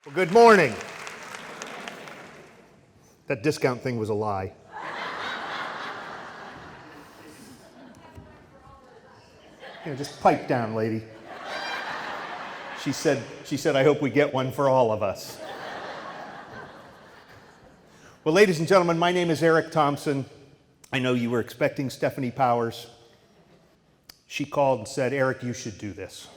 Well, good morning. That discount thing was a lie. Just pipe down, lady. She said, I hope we get one for all of us. Well, ladies and gentlemen, my name is Eric Thompson. I know you were expecting Stephanie Powers. She called and said, Eric, you should do this.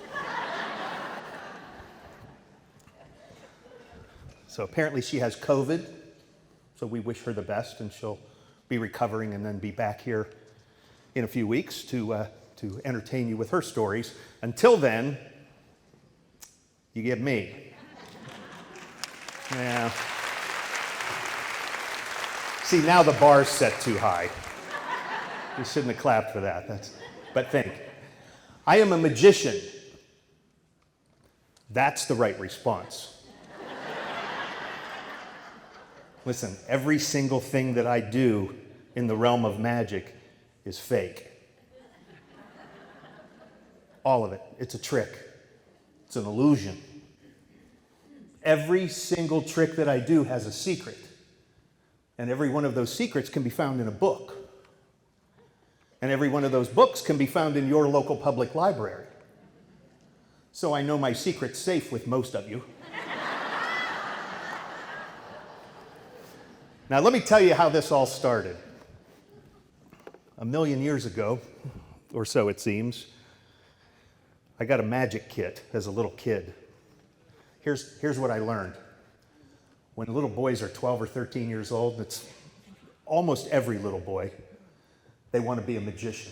So apparently she has COVID, so we wish her the best, and she'll be recovering and then be back here in a few weeks to entertain you with her stories. Until then, you get me. Yeah. See, now the bar's set too high. You shouldn't have clapped for that. But think, I am a magician. That's the right response. Listen, every single thing that I do in the realm of magic is fake. All of it. It's a trick. It's an illusion. Every single trick that I do has a secret. And every one of those secrets can be found in a book. And every one of those books can be found in your local public library. So I know my secret's safe with most of you. Now, let me tell you how this all started. 1,000,000 years ago, or so it seems, I got a magic kit as a little kid. Here's what I learned. When little boys are 12 or 13 years old, it's almost every little boy, they want to be a magician.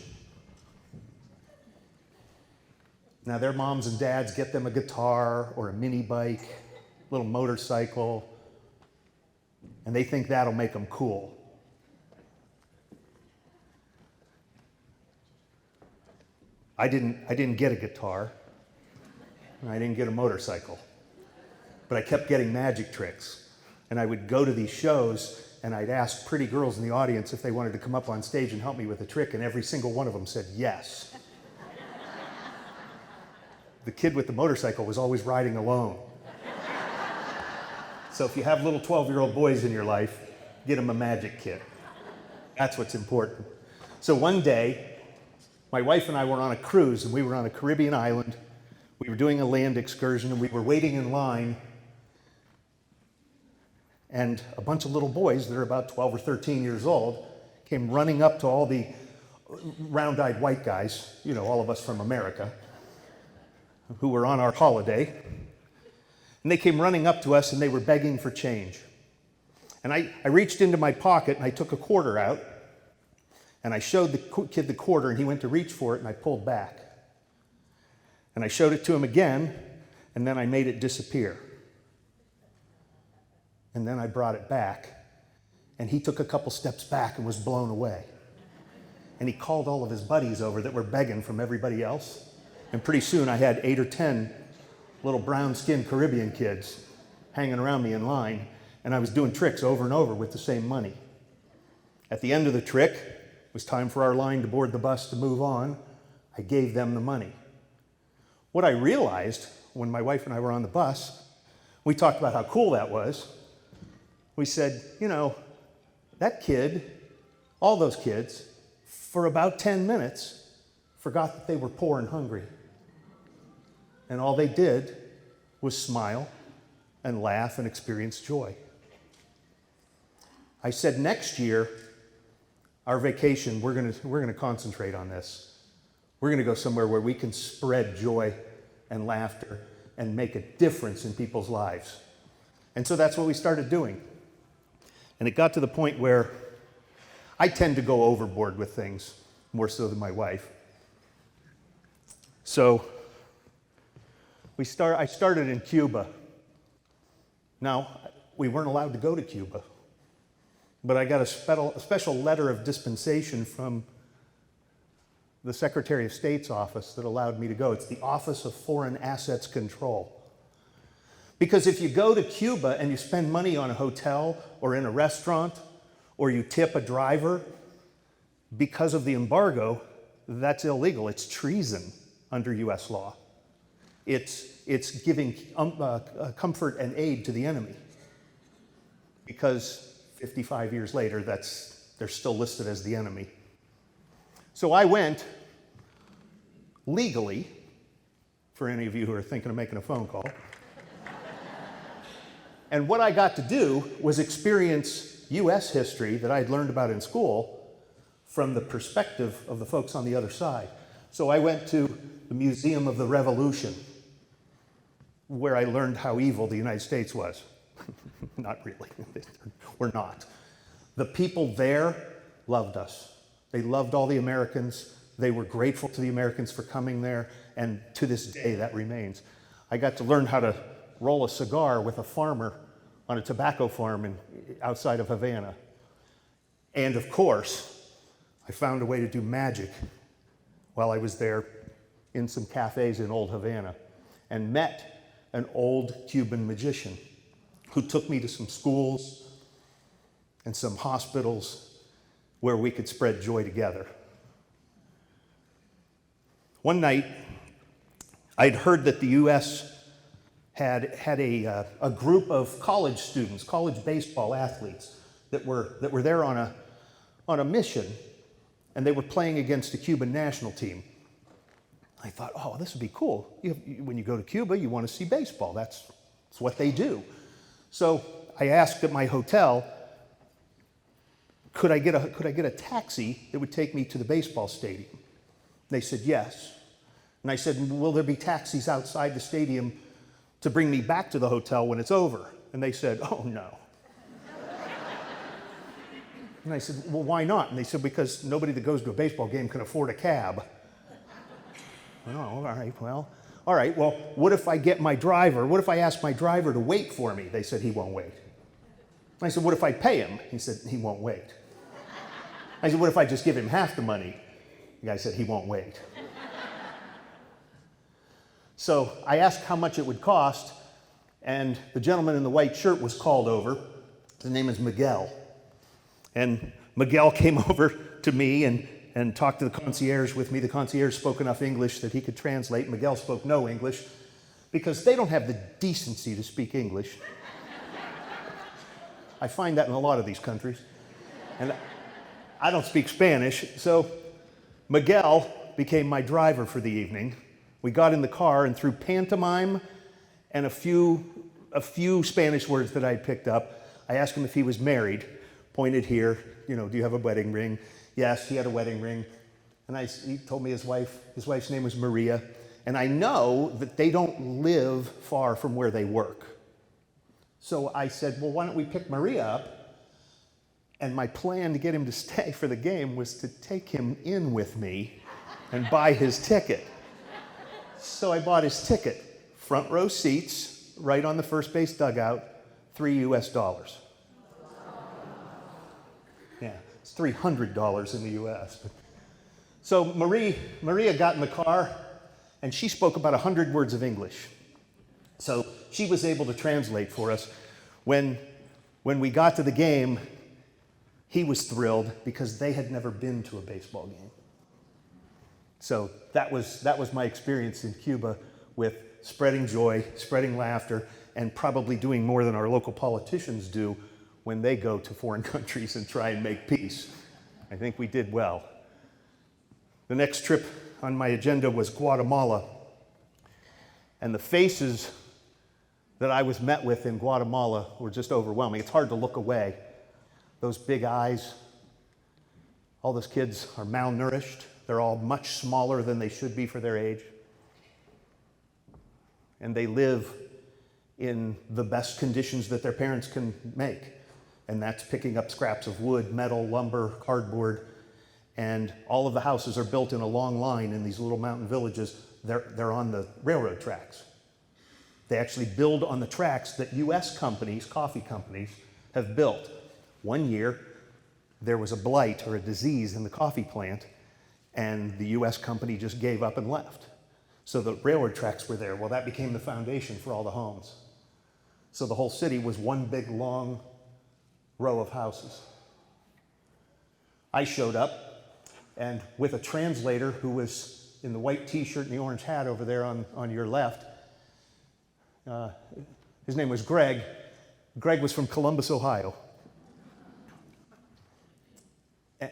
Now, their moms and dads get them a guitar or a mini bike, a little motorcycle, and they think that'll make them cool. I didn't get a guitar, and I didn't get a motorcycle, but I kept getting magic tricks. And I would go to these shows, and I'd ask pretty girls in the audience if they wanted to come up on stage and help me with a trick, and every single one of them said yes. The kid with the motorcycle was always riding alone. So if you have little 12-year-old boys in your life, get them a magic kit. That's what's important. So one day, my wife and I were on a cruise, and we were on a Caribbean island. We were doing a land excursion, and we were waiting in line. And a bunch of little boys that are about 12 or 13 years old came running up to all the round-eyed white guys, all of us from America, who were on our holiday. And they came running up to us, and they were begging for change. And I reached into my pocket, and I took a quarter out, and I showed the kid the quarter, and he went to reach for it, and I pulled back. And I showed it to him again, and then I made it disappear. And then I brought it back, and he took a couple steps back and was blown away. And he called all of his buddies over that were begging from everybody else. And pretty soon I had 8 or 10 little brown-skinned Caribbean kids hanging around me in line, and I was doing tricks over and over with the same money. At the end of the trick, it was time for our line to board the bus to move on. I gave them the money. What I realized when my wife and I were on the bus, we talked about how cool that was. We said, that kid, all those kids, for about 10 minutes, forgot that they were poor and hungry. And all they did was smile and laugh and experience joy. I said, next year, our vacation, we're going to concentrate on this. We're going to go somewhere where we can spread joy and laughter and make a difference in people's lives. And so that's what we started doing. And it got to the point where I tend to go overboard with things, more so than my wife. So I started in Cuba. Now, we weren't allowed to go to Cuba, but I got a special letter of dispensation from the Secretary of State's office that allowed me to go. It's the Office of Foreign Assets Control. Because if you go to Cuba and you spend money on a hotel or in a restaurant, or you tip a driver, because of the embargo, that's illegal. It's treason under U.S. law. It's giving comfort and aid to the enemy. Because 55 years later, they're still listed as the enemy. So I went legally, for any of you who are thinking of making a phone call. And what I got to do was experience U.S. history that I'd learned about in school from the perspective of the folks on the other side. So I went to the Museum of the Revolution, where I learned how evil the United States was. Not really. We're not. The people there loved us. They loved all the Americans. They were grateful to the Americans for coming there, and to this day that remains. I got to learn how to roll a cigar with a farmer on a tobacco farm outside of Havana. And of course, I found a way to do magic while I was there in some cafes in old Havana, and met an old Cuban magician who took me to some schools and some hospitals where we could spread joy together. One night, I'd heard that the U.S. had a group of college students, college baseball athletes, that were there on a mission, and they were playing against a Cuban national team. I thought, oh, this would be cool. When you go to Cuba, you want to see baseball. That's what they do. So I asked at my hotel, could I get a taxi that would take me to the baseball stadium? They said yes. And I said, will there be taxis outside the stadium to bring me back to the hotel when it's over? And they said, oh, no. And I said, well, why not? And they said, because nobody that goes to a baseball game can afford a cab. Oh, all right, well, what if I ask my driver to wait for me? They said, he won't wait. I said, what if I pay him? He said, he won't wait. I said, what if I just give him half the money? The guy said, he won't wait. So I asked how much it would cost, and the gentleman in the white shirt was called over. His name is Miguel. And Miguel came over to me and talked to the concierge with me. The concierge spoke enough English that he could translate. Miguel spoke no English because they don't have the decency to speak English. I find that in a lot of these countries. And I don't speak Spanish, so Miguel became my driver for the evening. We got in the car, and through pantomime and a few Spanish words that I had picked up, I asked him if he was married, pointed here, do you have a wedding ring? Yes, he had a wedding ring. And he told me his wife's name was Maria. And I know that they don't live far from where they work. So I said, well, why don't we pick Maria up? And my plan to get him to stay for the game was to take him in with me and buy his ticket. So I bought his ticket, front row seats, right on the first base dugout, $3 US. Yeah, it's $300 in the US. So Maria got in the car, and she spoke about 100 words of English. So she was able to translate for us. When we got to the game, he was thrilled because they had never been to a baseball game. So that was my experience in Cuba with spreading joy, spreading laughter, and probably doing more than our local politicians do when they go to foreign countries and try and make peace. I think we did well. The next trip on my agenda was Guatemala. And the faces that I was met with in Guatemala were just overwhelming. It's hard to look away. Those big eyes. All those kids are malnourished. They're all much smaller than they should be for their age. And they live in the best conditions that their parents can make. And that's picking up scraps of wood, metal, lumber, cardboard. And all of the houses are built in a long line in these little mountain villages. They're on the railroad tracks. They actually build on the tracks that U.S. companies, coffee companies, have built. One year, there was a blight or a disease in the coffee plant, and the U.S. company just gave up and left. So the railroad tracks were there. Well, that became the foundation for all the homes. So the whole city was one big, long row of houses. I showed up, and with a translator who was in the white t-shirt and the orange hat over there on your left, His name was Greg. Greg was from Columbus, Ohio.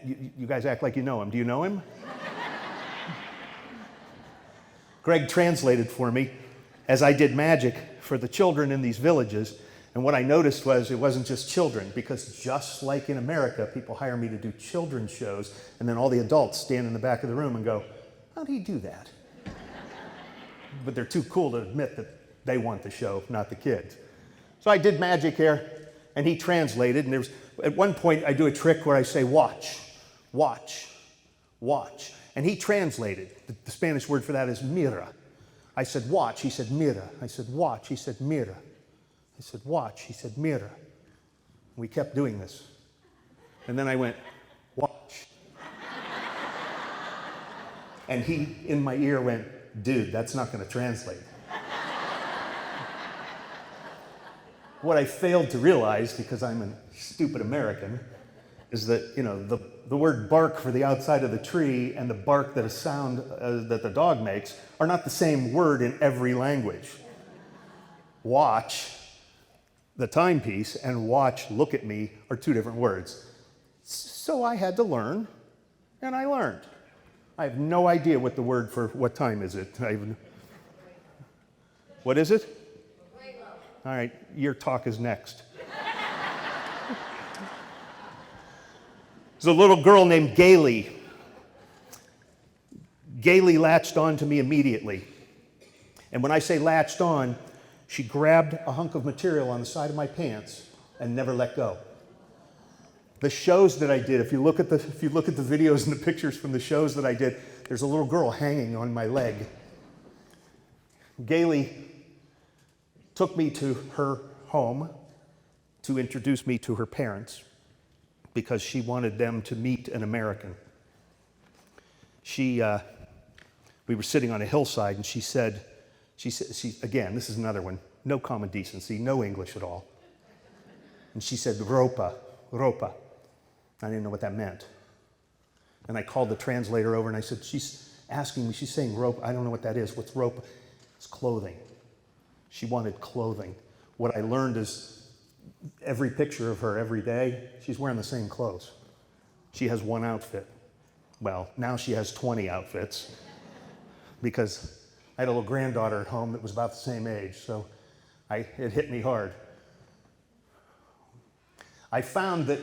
You guys act like you know him. Do you know him? Greg translated for me as I did magic for the children in these villages. And what I noticed was it wasn't just children, because just like in America, people hire me to do children's shows, and then all the adults stand in the back of the room and go, how do you do that? But they're too cool to admit that they want the show, not the kids. So I did magic here, and he translated, and at one point I do a trick where I say, watch, watch, watch. And he translated. The Spanish word for that is mira. I said, watch. He said, mira. I said, watch. He said, mira. I said, watch. He said, mira. We kept doing this. And then I went, watch. And he, in my ear, went, dude, that's not going to translate. What I failed to realize, because I'm a stupid American, is that, the word bark for the outside of the tree and the bark that a sound that the dog makes are not the same word in every language. Watch, the timepiece, and watch, look at me, are two different words. So I had to learn, and I learned. I have no idea what the word for what time is it. What is it? All right, your talk is next. There's a little girl named Gailey. Gailey latched on to me immediately. And when I say latched on, she grabbed a hunk of material on the side of my pants and never let go. The shows that I did, if you look at the videos and the pictures from the shows that I did, there's a little girl hanging on my leg. Gailey took me to her home to introduce me to her parents because she wanted them to meet an American. We were sitting on a hillside, and she said, again, this is another one, no common decency, no English at all. And she said, ropa, ropa. I didn't know what that meant. And I called the translator over, and I said, she's asking me, she's saying rope, I don't know what that is. What's rope? It's clothing. She wanted clothing. What I learned is every picture of her every day, she's wearing the same clothes. She has one outfit. Well, now she has 20 outfits because I had a little granddaughter at home that was about the same age, so it hit me hard. I found that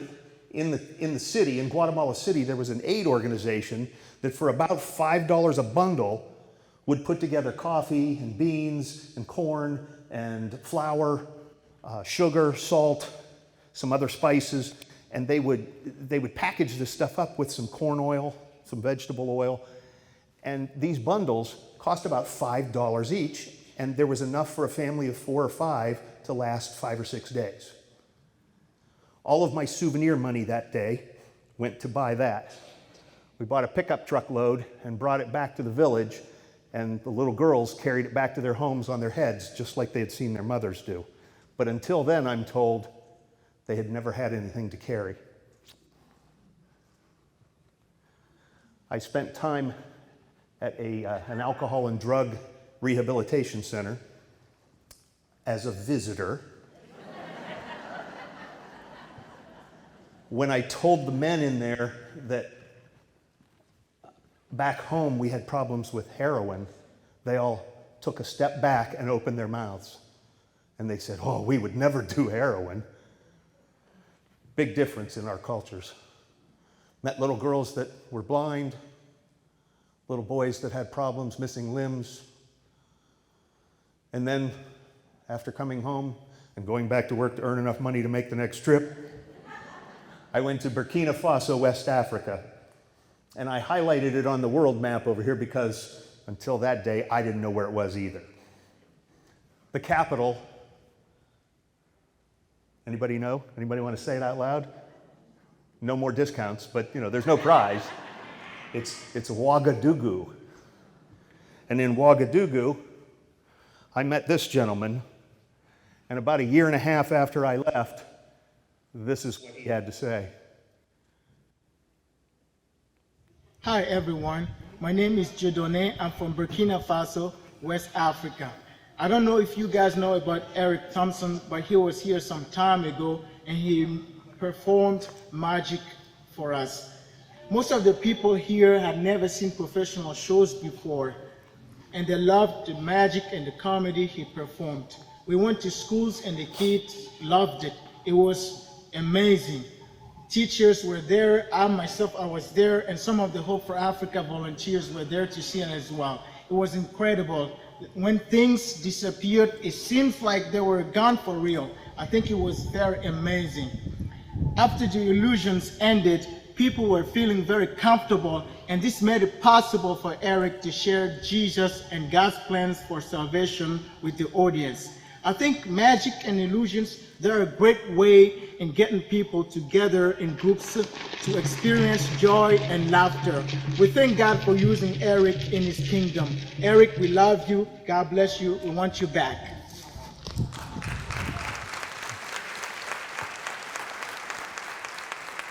in the city, in Guatemala City, there was an aid organization that for about $5 a bundle would put together coffee and beans and corn and flour, sugar, salt, some other spices, and they would package this stuff up with some corn oil, some vegetable oil, and these bundles cost about $5 each, and there was enough for a family of 4 or 5 to last 5 or 6 days. All of my souvenir money that day went to buy that. We bought a pickup truck load and brought it back to the village, and the little girls carried it back to their homes on their heads, just like they had seen their mothers do. But until then, I'm told, they had never had anything to carry. I spent time at an alcohol and drug rehabilitation center as a visitor. When I told the men in there that back home we had problems with heroin, they all took a step back and opened their mouths. And they said, oh, we would never do heroin. Big difference in our cultures. Met little girls that were blind, little boys that had problems, missing limbs. And then, after coming home and going back to work to earn enough money to make the next trip, I went to Burkina Faso, West Africa. And I highlighted it on the world map over here because until that day, I didn't know where it was either. The capital, anybody know? Anybody want to say it out loud? No more discounts, but there's no prize. It's Ouagadougou. And in Ouagadougou, I met this gentleman, and about 1.5 years after I left, this is what he had to say. Hi everyone, my name is Jodone. I'm from Burkina Faso, West Africa. I don't know if you guys know about Eric Thompson, but he was here some time ago and he performed magic for us. Most of the people here had never seen professional shows before, and they loved the magic and the comedy he performed. We went to schools and the kids loved it. It was amazing. Teachers were there, I myself, I was there, and some of the Hope for Africa volunteers were there to see it as well. It was incredible. When things disappeared, it seems like they were gone for real. I think it was very amazing. After the illusions ended, people were feeling very comfortable, and this made it possible for Eric to share Jesus and God's plans for salvation with the audience. I think magic and illusions, they're a great way in getting people together in groups to experience joy and laughter. We thank God for using Eric in his kingdom. Eric, we love you. God bless you. We want you back.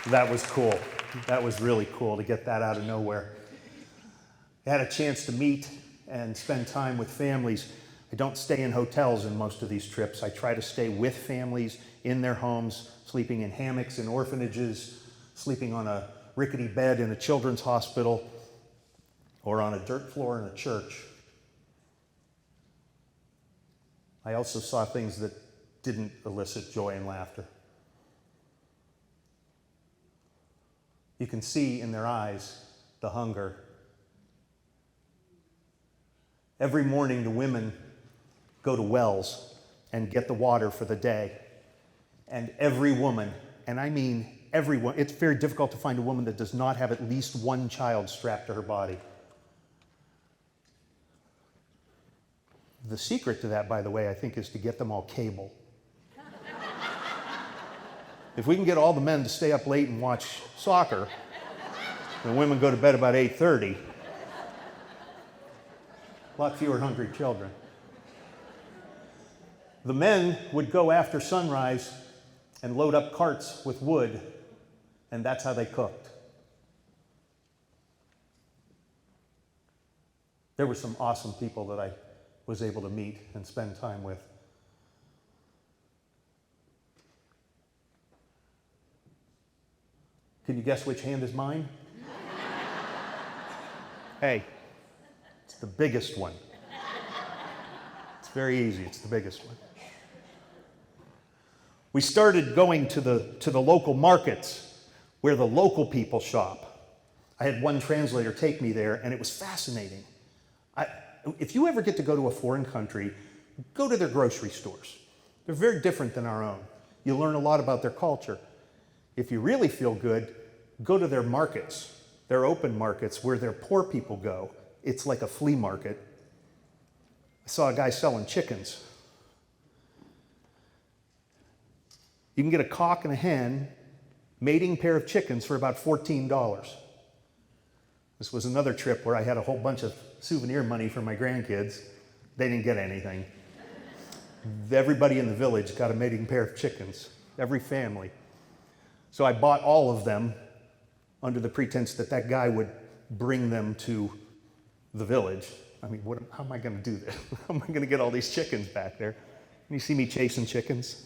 That was cool. That was really cool to get that out of nowhere. I had a chance to meet and spend time with families. I don't stay in hotels in most of these trips. I try to stay with families in their homes, sleeping in hammocks in orphanages, sleeping on a rickety bed in a children's hospital, or on a dirt floor in a church. I also saw things that didn't elicit joy and laughter. You can see in their eyes the hunger. Every morning, the women go to wells and get the water for the day. And every woman, and I mean everyone, it's very difficult to find a woman that does not have at least one child strapped to her body. The secret to that, by the way, I think, is to get them all cable. If we can get all the men to stay up late and watch soccer, and women go to bed about 8:30, a lot fewer hungry children. The men would go after sunrise and load up carts with wood, and that's how they cooked. There were some awesome people that I was able to meet and spend time with. Can you guess which hand is mine? Hey, it's the biggest one. It's very easy, it's the biggest one. We started going to the local markets where the local people shop. I had one translator take me there, and it was fascinating. If you ever get to go to a foreign country, go to their grocery stores. They're very different than our own. You learn a lot about their culture. If you really feel good, go to their markets, their open markets where their poor people go. It's like a flea market. I saw a guy selling chickens. You can get a cock and a hen mating pair of chickens for about $14. This was another trip where I had a whole bunch of souvenir money for my grandkids. They didn't get anything. Everybody in the village got a mating pair of chickens, every family. So I bought all of them under the pretense that that guy would bring them to the village. I mean, how am I going to do this? How am I going to get all these chickens back there? Can you see me chasing chickens?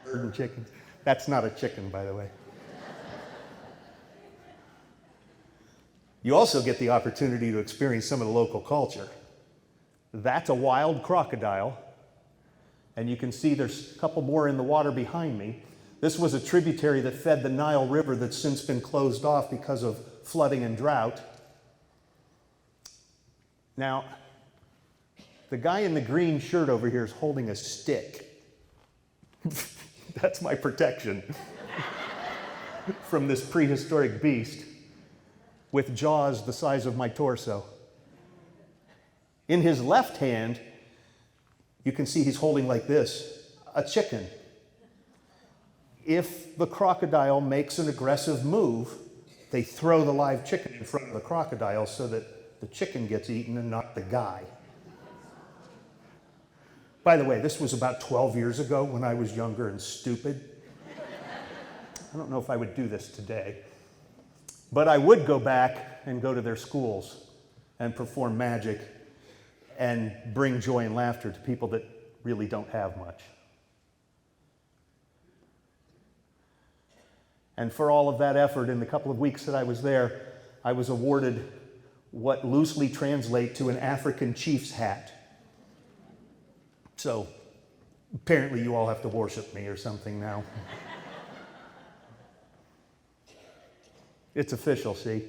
Herding chickens. That's not a chicken, by the way. You also get the opportunity to experience some of the local culture. That's a wild crocodile, and you can see there's a couple more in the water behind me. This was a tributary that fed the Nile River that's since been closed off because of flooding and drought. Now, the guy in the green shirt over here is holding a stick. That's my protection from this prehistoric beast with jaws the size of my torso. In his left hand, you can see he's holding like this, a chicken. If the crocodile makes an aggressive move, they throw the live chicken in front of the crocodile so that the chicken gets eaten and not the guy. By the way, this was about 12 years ago when I was younger and stupid. I don't know if I would do this today. But I would go back and go to their schools and perform magic. and bring joy and laughter to people that really don't have much. And for all of that effort, in the couple of weeks that I was there, I was awarded what loosely translate to an African chief's hat. So apparently you all have to worship me or something now. It's official, see?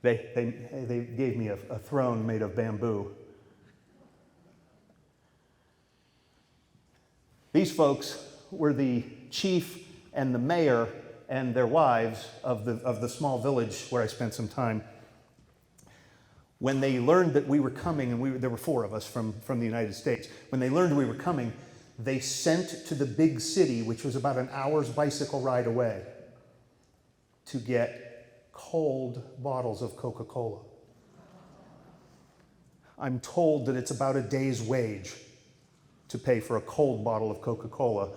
They gave me a throne made of bamboo. These folks were the chief and the mayor and their wives of the small village where I spent some time. When they learned that we were coming, and there were 4 of us from the United States, when they learned we were coming, they sent to the big city, which was about an hour's bicycle ride away, to get cold bottles of Coca-Cola. I'm told that it's about a day's wage to pay for a cold bottle of Coca-Cola,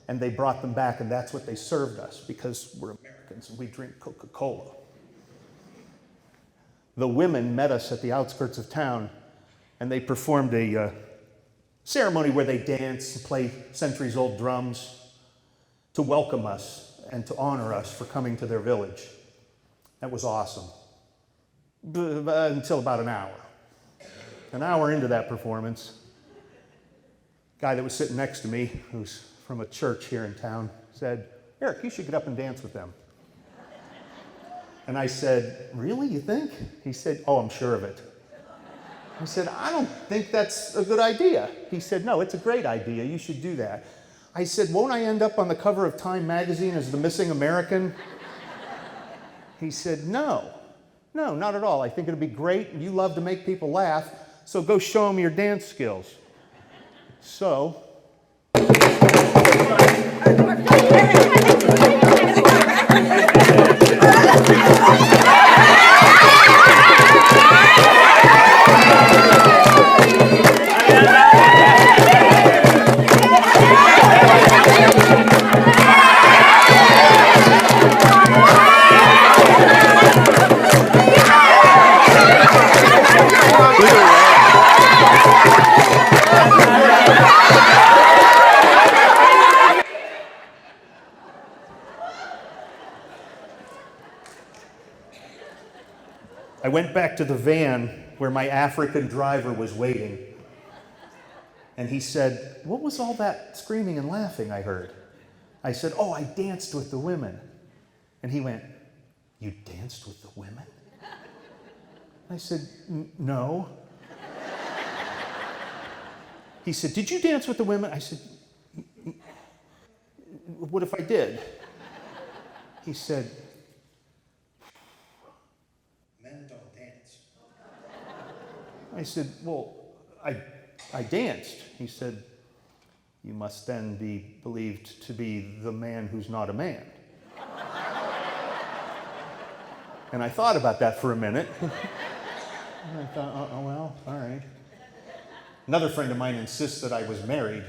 and they brought them back, and that's what they served us, because we're Americans and we drink Coca-Cola. The women met us at the outskirts of town, and they performed a ceremony where they dance and play centuries-old drums to welcome us and to honor us for coming to their village. That was awesome. Until about an hour. An hour into that performance, a guy that was sitting next to me, who's from a church here in town, said, "Eric, you should get up and dance with them." And I said, "Really, you think?" He said, "Oh, I'm sure of it." I said, "I don't think that's a good idea." He said, "No, it's a great idea. You should do that." I said, "Won't I end up on the cover of Time magazine as the missing American?" He said, No, not at all. I think it'd be great, and you love to make people laugh, so go show them your dance skills." So, I went back to the van where my African driver was waiting. And he said, "What was all that screaming and laughing I heard?" I said, "Oh, I danced with the women." And he went, "You danced with the women?" I said, "No." He said, "Did you dance with the women?" I said, "What if I did?" He said, "Men don't dance." I said, "Well, I danced." He said, "You must then be believed to be the man who's not a man." And I thought about that for a minute. And I thought, oh, well, all right. Another friend of mine insists that I was married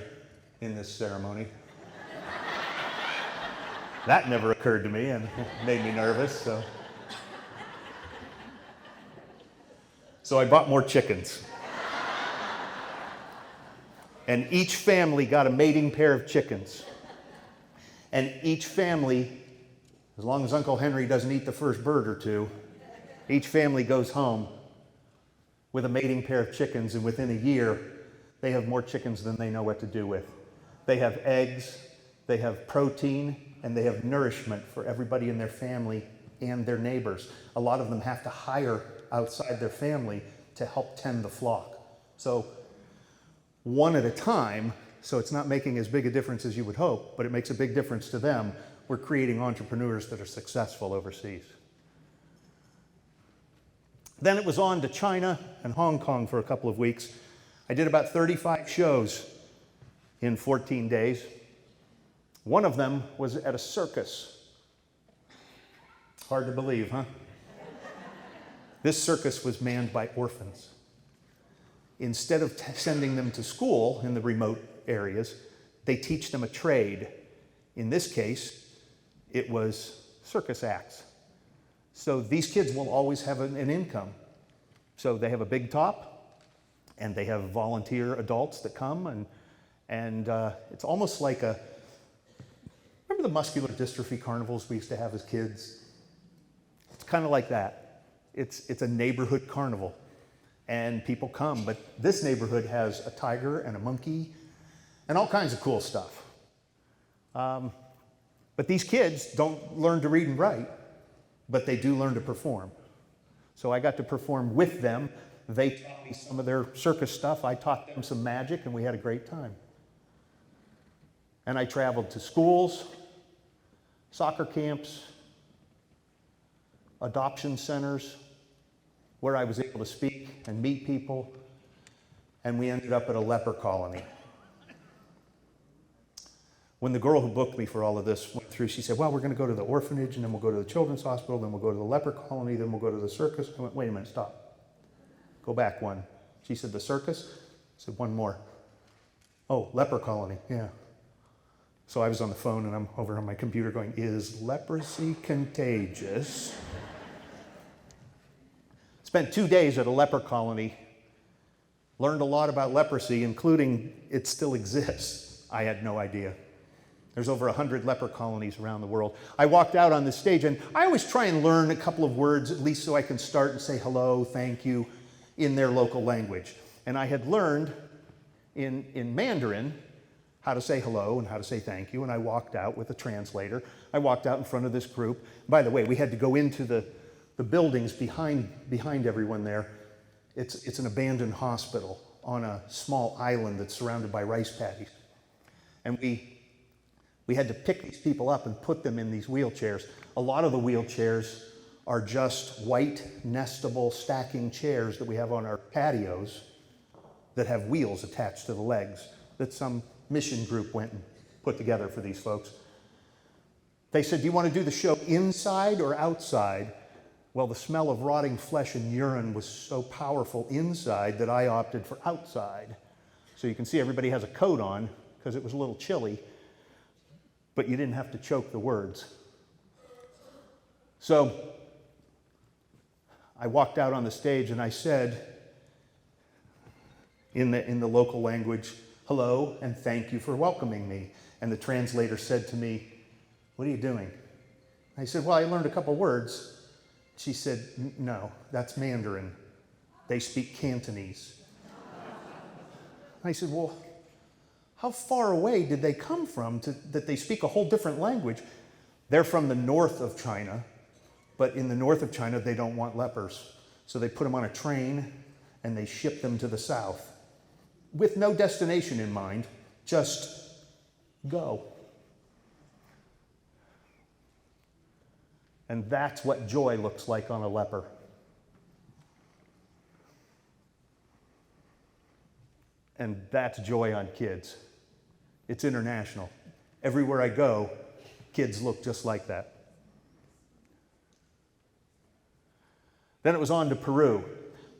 in this ceremony. That never occurred to me and made me nervous. So I bought more chickens. And each family got a mating pair of chickens. And each family, as long as Uncle Henry doesn't eat the first bird or two, each family goes home with a mating pair of chickens, and within a year, they have more chickens than they know what to do with. They have eggs, they have protein, and they have nourishment for everybody in their family and their neighbors. A lot of them have to hire outside their family to help tend the flock. So one at a time, so it's not making as big a difference as you would hope, but it makes a big difference to them. We're creating entrepreneurs that are successful overseas. Then it was on to China and Hong Kong for a couple of weeks. I did about 35 shows in 14 days. One of them was at a circus. Hard to believe, huh? This circus was manned by orphans. Instead of sending them to school in the remote areas, they teach them a trade. In this case, it was circus acts. So these kids will always have an income. So they have a big top, and they have volunteer adults that come, and it's almost like remember the muscular dystrophy carnivals we used to have as kids? It's kind of like that. It's a neighborhood carnival, and people come, but this neighborhood has a tiger and a monkey and all kinds of cool stuff. But these kids don't learn to read and write, but they do learn to perform. So I got to perform with them. They taught me some of their circus stuff. I taught them some magic, and we had a great time. And I traveled to schools, soccer camps, adoption centers, where I was able to speak and meet people, and we ended up at a leper colony. When the girl who booked me for all of this went through, she said, well, we're going to go to the orphanage, and then we'll go to the children's hospital, then we'll go to the leper colony, then we'll go to the circus. I went, wait a minute, stop. Go back one. She said, the circus? I said, one more. Oh, leper colony, yeah. So I was on the phone, and I'm over on my computer going, is leprosy contagious? Spent 2 days at a leper colony, learned a lot about leprosy, including it still exists. I had no idea. There's over 100 leper colonies around the world. I walked out on the stage, and I always try and learn a couple of words, at least so I can start and say hello, thank you, in their local language. And I had learned in Mandarin how to say hello and how to say thank you, and I walked out with a translator. I walked out in front of this group. By the way, we had to go into the buildings behind everyone there. It's an abandoned hospital on a small island that's surrounded by rice paddies. And we had to pick these people up and put them in these wheelchairs. A lot of the wheelchairs are just white, nestable, stacking chairs that we have on our patios that have wheels attached to the legs that some mission group went and put together for these folks. They said, do you want to do the show inside or outside? Well, the smell of rotting flesh and urine was so powerful inside that I opted for outside. So you can see everybody has a coat on because it was a little chilly, but you didn't have to choke the words. So I walked out on the stage and I said, in the local language, hello and thank you for welcoming me. And the translator said to me, what are you doing? I said, well, I learned a couple words. She said, no, that's Mandarin. They speak Cantonese. I said, well, how far away did they come from that they speak a whole different language? They're from the north of China, but in the north of China, they don't want lepers. So they put them on a train and they ship them to the south with no destination in mind, just go. And that's what joy looks like on a leper. And that's joy on kids. It's international. Everywhere I go, kids look just like that. Then it was on to Peru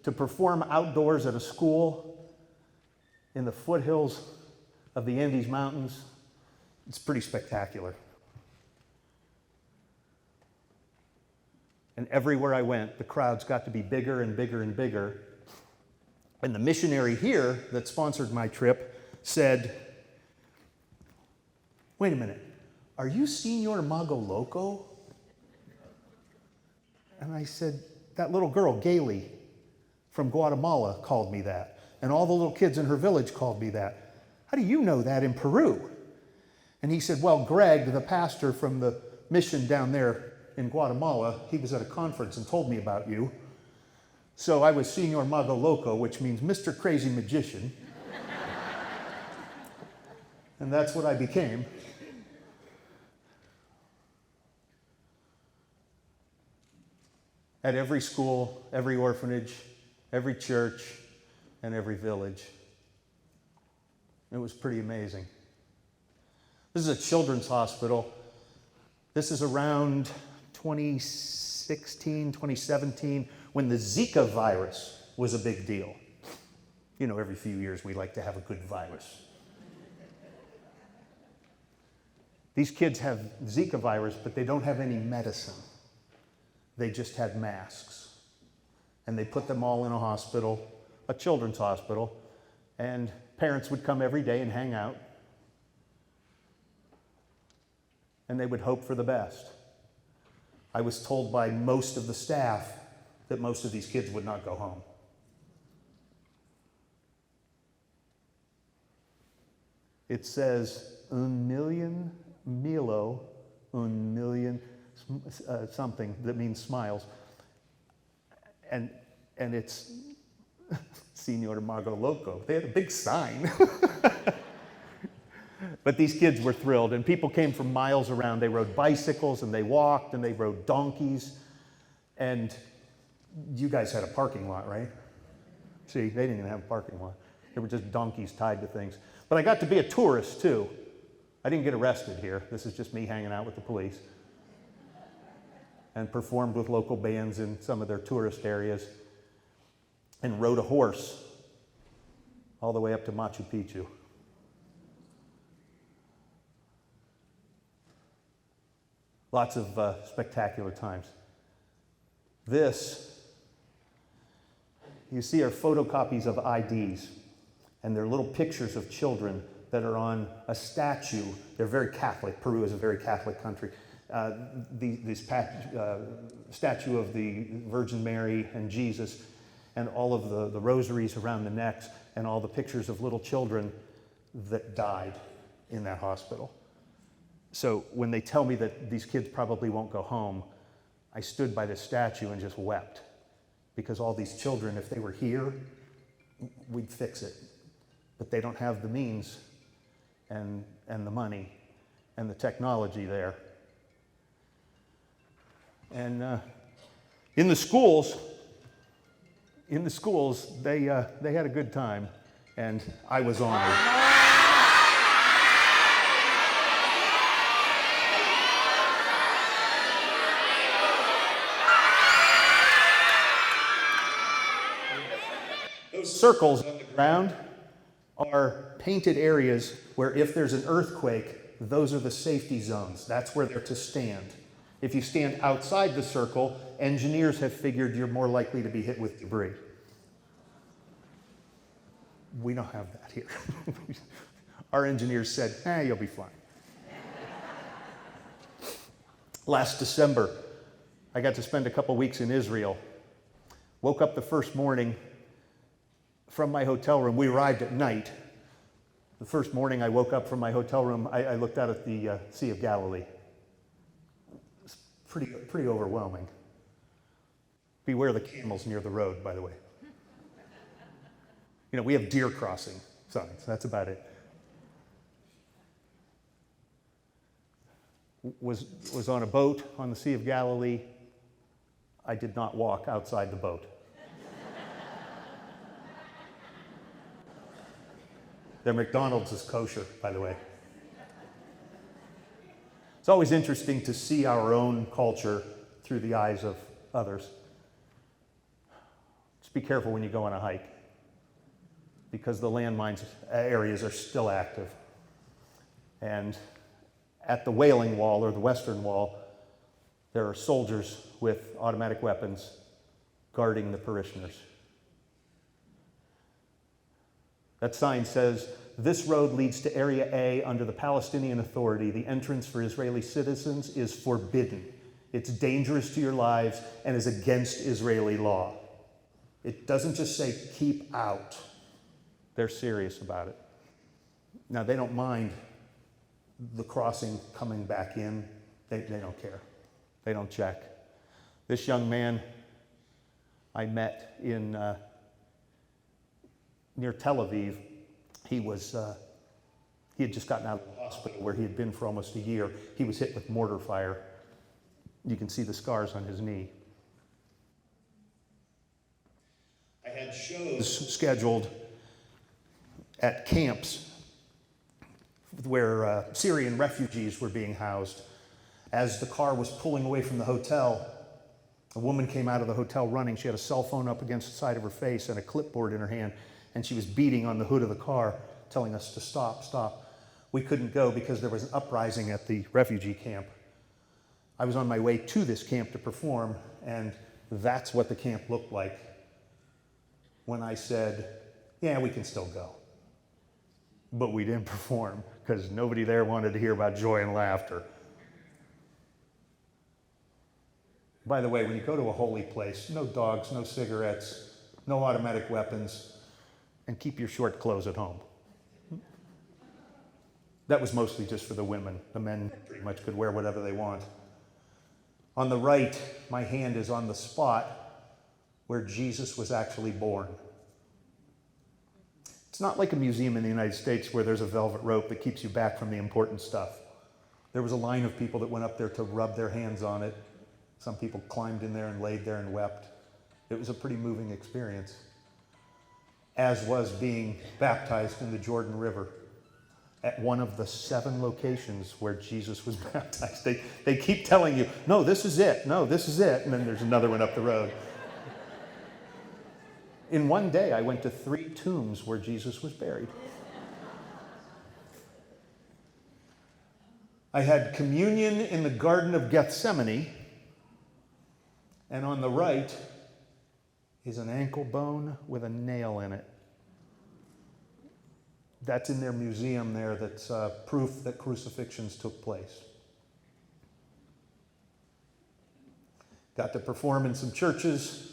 to perform outdoors at a school in the foothills of the Andes Mountains. It's pretty spectacular. And everywhere I went, the crowds got to be bigger and bigger and bigger. And the missionary here that sponsored my trip said, wait a minute, are you Senor Mago Loco? And I said, that little girl, Gailey, from Guatemala, called me that. And all the little kids in her village called me that. How do you know that in Peru? And he said, well, Greg, the pastor from the mission down there in Guatemala, he was at a conference and told me about you. So I was Senor Mago Loco, which means Mr. Crazy Magician. And that's what I became. At every school, every orphanage, every church, and every village. It was pretty amazing. This is a children's hospital. This is around 2016, 2017, when the Zika virus was a big deal. You know, every few years we like to have a good virus. These kids have Zika virus, but they don't have any medicine. They just had masks. and they put them all in a hospital, a children's hospital, and parents would come every day and hang out, and they would hope for the best. I was told by most of the staff that most of these kids would not go home. It says, un million milo, un million something that means smiles. And it's Signor Mago Loco. They had a big sign. But these kids were thrilled, and people came from miles around. They rode bicycles, and they walked, and they rode donkeys. And you guys had a parking lot, right? See, they didn't even have a parking lot. They were just donkeys tied to things. But I got to be a tourist, too. I didn't get arrested here. This is just me hanging out with the police. And performed with local bands in some of their tourist areas. And rode a horse all the way up to Machu Picchu. Lots of spectacular times. This, you see, are photocopies of IDs, and they're little pictures of children that are on a statue. They're very Catholic. Peru is a very Catholic country. This statue of the Virgin Mary and Jesus, and all of the rosaries around the necks, and all the pictures of little children that died in that hospital. So when they tell me that these kids probably won't go home, I stood by this statue and just wept. Because all these children, if they were here, we'd fix it. But they don't have the means and the money and the technology there. And in the schools, they had a good time, and I was honored. Those circles on the ground are painted areas where if there's an earthquake, those are the safety zones. That's where they're to stand. If you stand outside the circle, engineers have figured you're more likely to be hit with debris. We don't have that here. Our engineers said, you'll be fine. Last December, I got to spend a couple weeks in Israel. Woke up the first morning from my hotel room. We arrived at night. The first morning I woke up from my hotel room, I looked out at the Sea of Galilee. It's pretty overwhelming. Beware the camels near the road, by the way. You know, we have deer crossing signs. That's about it. Was on a boat on the Sea of Galilee. I did not walk outside the boat. Their McDonald's is kosher, by the way. It's always interesting to see our own culture through the eyes of others. Just be careful when you go on a hike, because the landmines areas are still active. And at the Wailing Wall, or the Western Wall, there are soldiers with automatic weapons guarding the parishioners. That sign says, "This road leads to Area A under the Palestinian Authority. The entrance for Israeli citizens is forbidden. It's dangerous to your lives and is against Israeli law." It doesn't just say, keep out. They're serious about it. Now, they don't mind the crossing coming back in. They don't care. They don't check. This young man I met in near Tel Aviv, he had just gotten out of the hospital where he had been for almost a year. He was hit with mortar fire. You can see the scars on his knee. I had shows scheduled at camps where Syrian refugees were being housed. As the car was pulling away from the hotel, a woman came out of the hotel running. She had a cell phone up against the side of her face and a clipboard in her hand, and she was beating on the hood of the car, telling us to stop. We couldn't go because there was an uprising at the refugee camp. I was on my way to this camp to perform, and that's what the camp looked like when I said, yeah, we can still go. But we didn't perform because nobody there wanted to hear about joy and laughter. By the way, when you go to a holy place, no dogs, no cigarettes, no automatic weapons, and keep your short clothes at home. That was mostly just for the women. The men pretty much could wear whatever they want. On the right, my hand is on the spot where Jesus was actually born. It's not like a museum in the United States where there's a velvet rope that keeps you back from the important stuff. There was a line of people that went up there to rub their hands on it. Some people climbed in there and laid there and wept. It was a pretty moving experience, as was being baptized in the Jordan River at one of the 7 locations where Jesus was baptized. They keep telling you, no, this is it, no, this is it, and then there's another one up the road. In one day, I went to 3 tombs where Jesus was buried. I had communion in the Garden of Gethsemane, and on the right is an ankle bone with a nail in it. That's in their museum there. That's proof that crucifixions took place. Got to perform in some churches.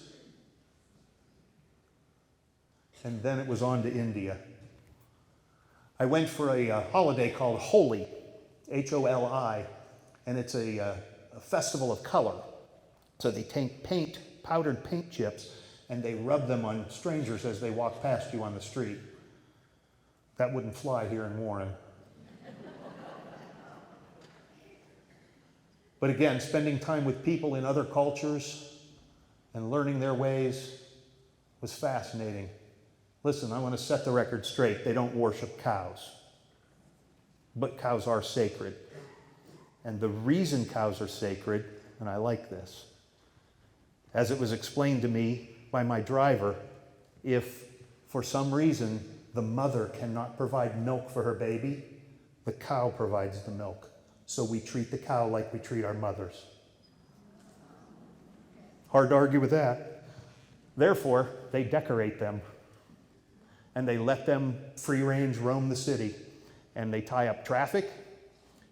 And then it was on to India. I went for a holiday called Holi, H-O-L-I, and it's a festival of color. So they take paint, powdered paint chips, and they rub them on strangers as they walk past you on the street. That wouldn't fly here in Warren. But again, spending time with people in other cultures and learning their ways was fascinating. Listen, I want to set the record straight. They don't worship cows. But cows are sacred. And the reason cows are sacred, and I like this, as it was explained to me by my driver, if for some reason the mother cannot provide milk for her baby, the cow provides the milk. So we treat the cow like we treat our mothers. Hard to argue with that. Therefore, they decorate them. And they let them free range roam the city. And they tie up traffic,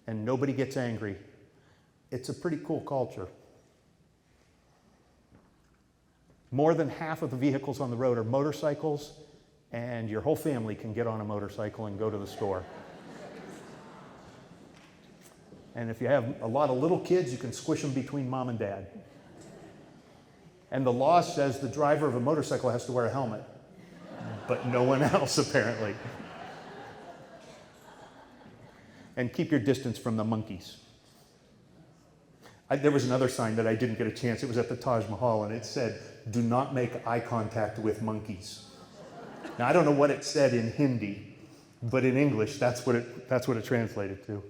and nobody gets angry. It's a pretty cool culture. More than half of the vehicles on the road are motorcycles, and your whole family can get on a motorcycle and go to the store. And if you have a lot of little kids, you can squish them between mom and dad. And the law says the driver of a motorcycle has to wear a helmet, but no one else apparently. And keep your distance from the monkeys. There was another sign that I didn't get a chance. It was at the Taj Mahal, and it said, "Do not make eye contact with monkeys." Now, I don't know what it said in Hindi, but in English, that's what it translated to.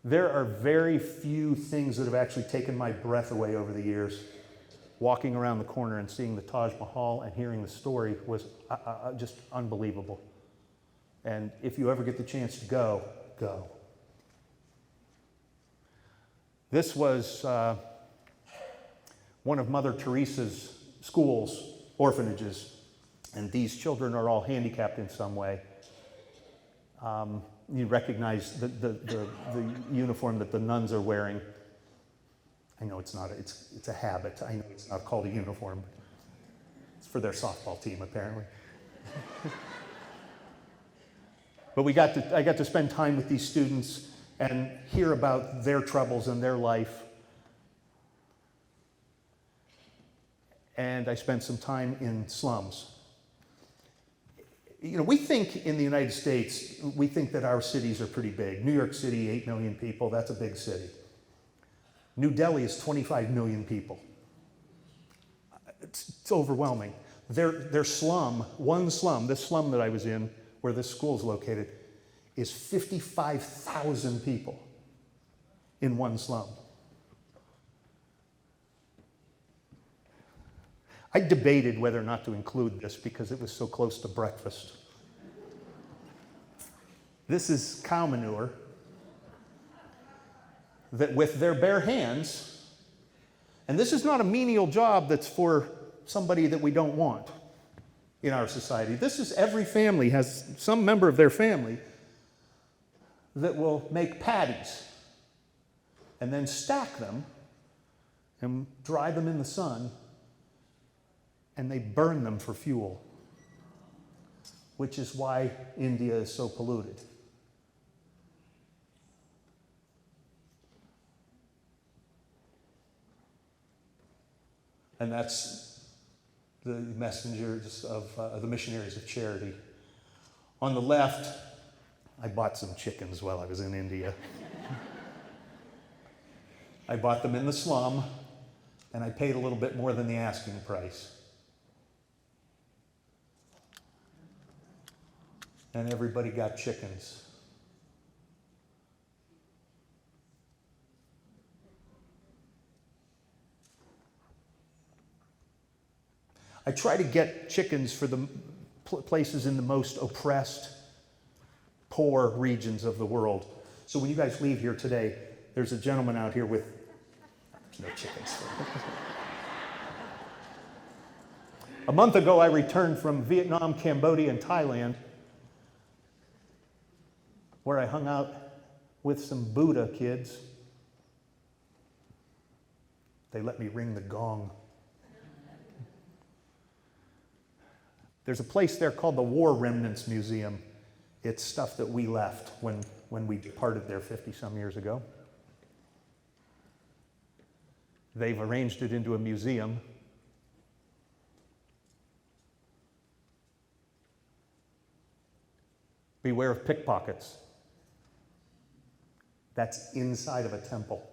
There are very few things that have actually taken my breath away over the years. Walking around the corner and seeing the Taj Mahal and hearing the story was just unbelievable. And if you ever get the chance to go, go. This was one of Mother Teresa's schools, orphanages, and these children are all handicapped in some way. You recognize the uniform that the nuns are wearing. I know it's not, it's a habit. I know it's not called a uniform. It's for their softball team, apparently. But I got to spend time with these students and hear about their troubles and their life. And I spent some time in slums. You know, we think in the United States, we think that our cities are pretty big. New York City, 8 million people, that's a big city. New Delhi is 25 million people. It's overwhelming. Their slum, one slum, this slum that I was in, where this school is located, is 55,000 people in one slum. I debated whether or not to include this because it was so close to breakfast. This is cow manure that with their bare hands, And this is not a menial job that's for somebody that we don't want in our society. This is every family has some member of their family that will make patties and then stack them and dry them in the sun, and they burn them for fuel, which is why India is so polluted. And that's the messengers of the missionaries of charity. On the left, I bought some chickens while I was in India. I bought them in the slum, and I paid a little bit more than the asking price. And everybody got chickens. I try to get chickens for the places in the most oppressed, poor regions of the world. So when you guys leave here today, there's a gentleman out here with no chickens. A month ago, I returned from Vietnam, Cambodia, and Thailand, where I hung out with some Buddha kids. They let me ring the gong. There's a place there called the War Remnants Museum. It's stuff that we left when we departed there 50-some years ago. They've arranged it into a museum. Beware of pickpockets. That's inside of a temple.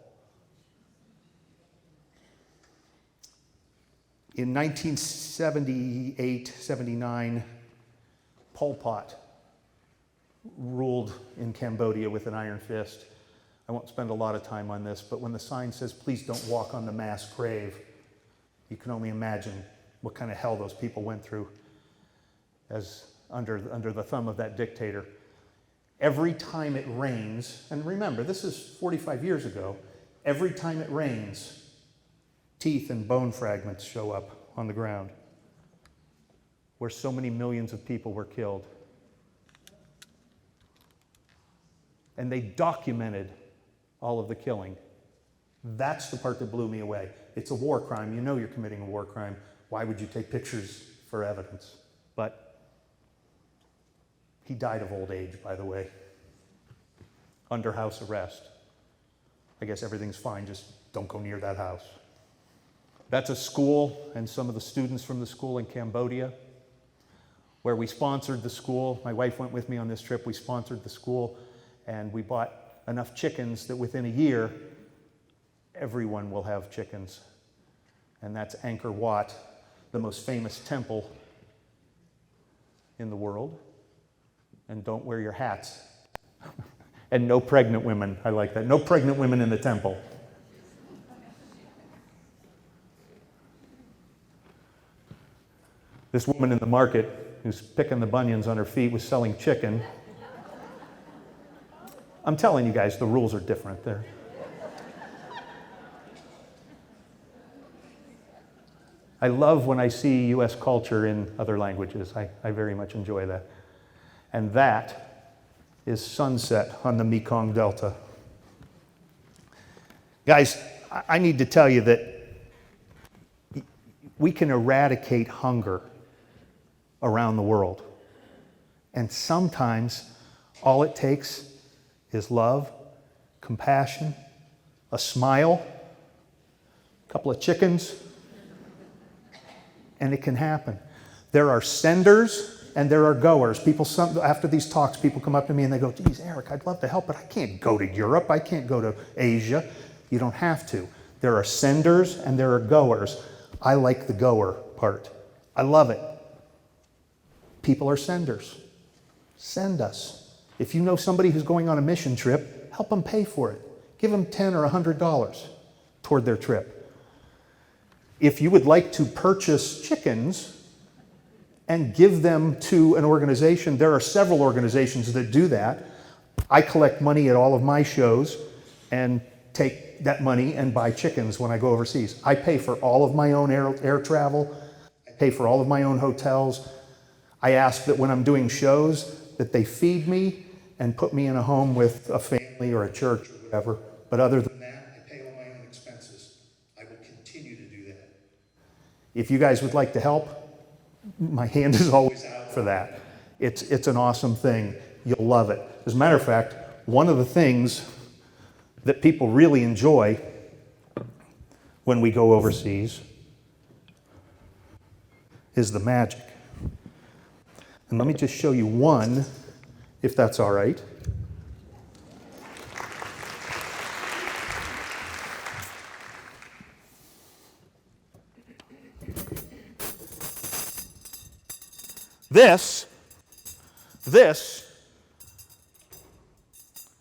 In 1978-79, Pol Pot ruled in Cambodia with an iron fist. I won't spend a lot of time on this, but when the sign says, "Please don't walk on the mass grave," you can only imagine what kind of hell those people went through as under the thumb of that dictator. Every time it rains, and remember, this is 45 years ago, every time it rains, teeth and bone fragments show up on the ground where so many millions of people were killed. And they documented all of the killing. That's the part that blew me away. It's a war crime. You know you're committing a war crime. Why would you take pictures for evidence? But he died of old age, by the way, under house arrest. I guess everything's fine, just don't go near that house. That's a school, and some of the students from the school in Cambodia, where we sponsored the school. My wife went with me on this trip. We sponsored the school, and we bought enough chickens that within a year, everyone will have chickens. And that's Angkor Wat, the most famous temple in the world. And don't wear your hats. And no pregnant women. I like that. No pregnant women in the temple. This woman in the market who's picking the bunions on her feet was selling chicken. I'm telling you guys, the rules are different there. I love when I see U.S. culture in other languages. I very much enjoy that. And that is sunset on the Mekong Delta. Guys, I need to tell you that we can eradicate hunger around the world. And sometimes all it takes is love, compassion, a smile, a couple of chickens, and it can happen. There are senders and there are goers. After these talks, people come up to me and they go, "Geez, Eric, I'd love to help, but I can't go to Europe. I can't go to Asia." You don't have to. There are senders and there are goers. I like the goer part. I love it. People are senders. Send us. If you know somebody who's going on a mission trip, help them pay for it. Give them $10 or $100 toward their trip. If you would like to purchase chickens and give them to an organization, there are several organizations that do that. I collect money at all of my shows, and take that money and buy chickens when I go overseas. I pay for all of my own air travel. I pay for all of my own hotels. I ask that when I'm doing shows that they feed me and put me in a home with a family or a church or whatever. But other than that, I pay all my own expenses. I will continue to do that. If you guys would like to help, my hand is always out for that. It's an awesome thing. You'll love it. As a matter of fact, one of the things that people really enjoy when we go overseas is the magic. And let me just show you one, if that's all right. This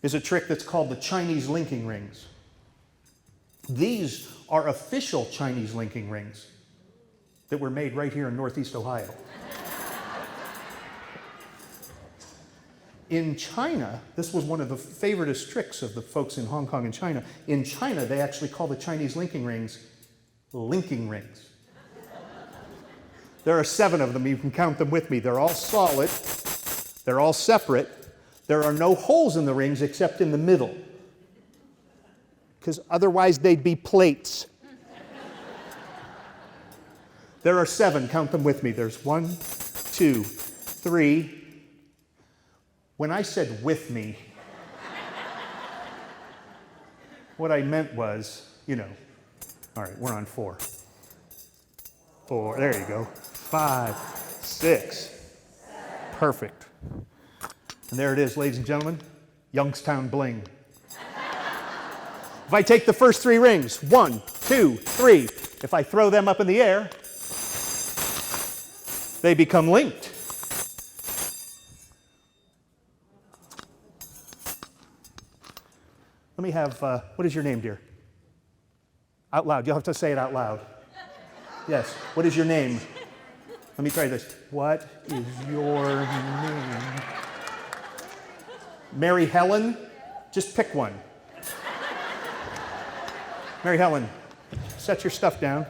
is a trick that's called the Chinese linking rings. These are official Chinese linking rings that were made right here in Northeast Ohio. In China, this was one of the favoritist tricks of the folks in Hong Kong and China. In China, they actually call the Chinese linking rings linking rings. There are 7 of them. You can count them with me. They're all solid. They're all separate. There are no holes in the rings except in the middle, because otherwise they'd be plates. There are 7. Count them with me. There's 1, 2, 3. When I said with me, what I meant was, all right, we're on 4. 4, there you go. 5, 6. Perfect. And there it is, ladies and gentlemen, Youngstown bling. If I take the first 3 rings, 1, 2, 3, if I throw them up in the air, they become linked. Let me have, what is your name, dear? Out loud, you'll have to say it out loud. Yes, what is your name? Let me try this. What is your name? Mary Helen? Just pick one. Mary Helen, set your stuff down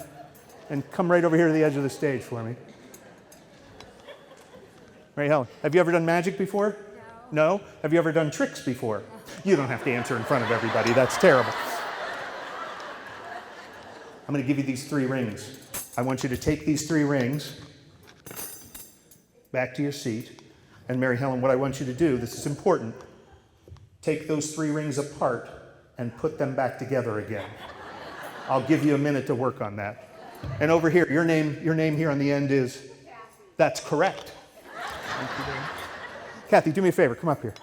and come right over here to the edge of the stage for me. Mary Helen, have you ever done magic before? No. No? Have you ever done tricks before? You don't have to answer in front of everybody. That's terrible. I'm going to give you these 3 rings. I want you to take these 3 rings back to your seat. And Mary Helen, what I want you to do, this is important, take those 3 rings apart and put them back together again. I'll give you a minute to work on that. And over here, your name here on the end is? Kathy. That's correct. Thank you, Dave. Kathy, do me a favor. Come up here.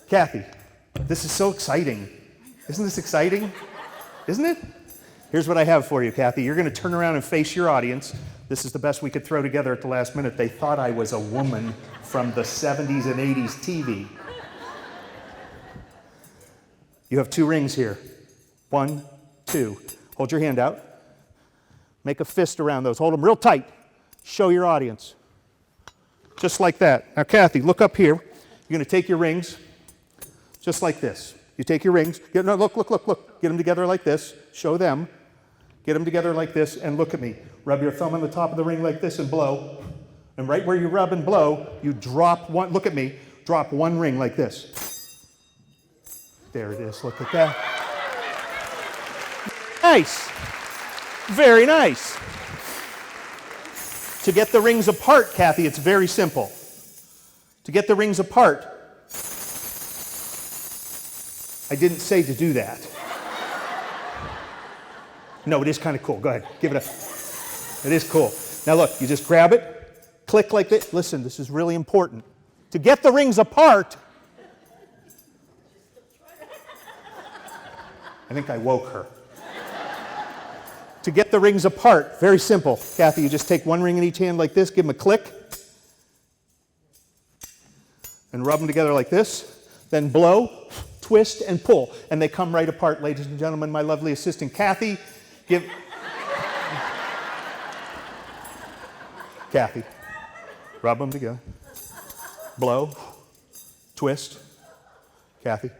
Kathy, this is so exciting. Isn't this exciting? Isn't it? Here's what I have for you, Kathy. You're going to turn around and face your audience. This is the best we could throw together at the last minute. They thought I was a woman from the 70s and 80s TV. You have 2 rings here. 1, 2. Hold your hand out. Make a fist around those. Hold them real tight. Show your audience. Just like that. Now, Kathy, look up here. You're going to take your rings just like this. You take your rings. No, look. Get them together like this. Show them. Get them together like this and look at me. Rub your thumb on the top of the ring like this and blow. And right where you rub and blow, you drop one. Look at me. Drop 1 ring like this. There it is. Look at that. Nice. Very nice. To get the rings apart, Kathy, it's very simple. To get the rings apart, I didn't say to do that. No, it is kind of cool. Go ahead. Give it a... It is cool. Now look, you just grab it, click like this. Listen, this is really important. To get the rings apart... I think I woke her. To get the rings apart, very simple. Kathy, you just take 1 ring in each hand like this, give them a click, and rub them together like this. Then blow, twist, and pull. And they come right apart, ladies and gentlemen. My lovely assistant, Kathy, give... Kathy, rub them together. Blow, twist, Kathy.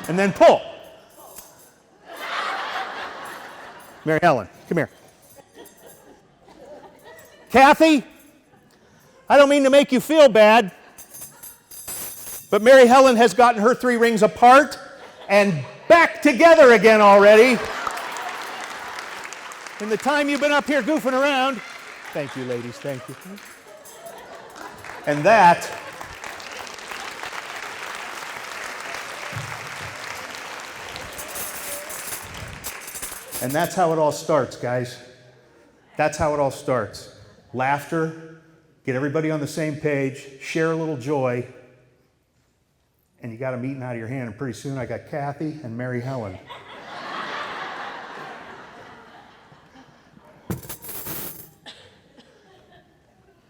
And then pull. Mary Helen, come here. Kathy, I don't mean to make you feel bad, but Mary Helen has gotten her 3 rings apart and back together again already. In the time you've been up here goofing around. Thank you, ladies, thank you. And that's how it all starts, guys. That's how it all starts. Laughter, get everybody on the same page, share a little joy, and you got them eating out of your hand, and pretty soon I got Kathy and Mary Helen.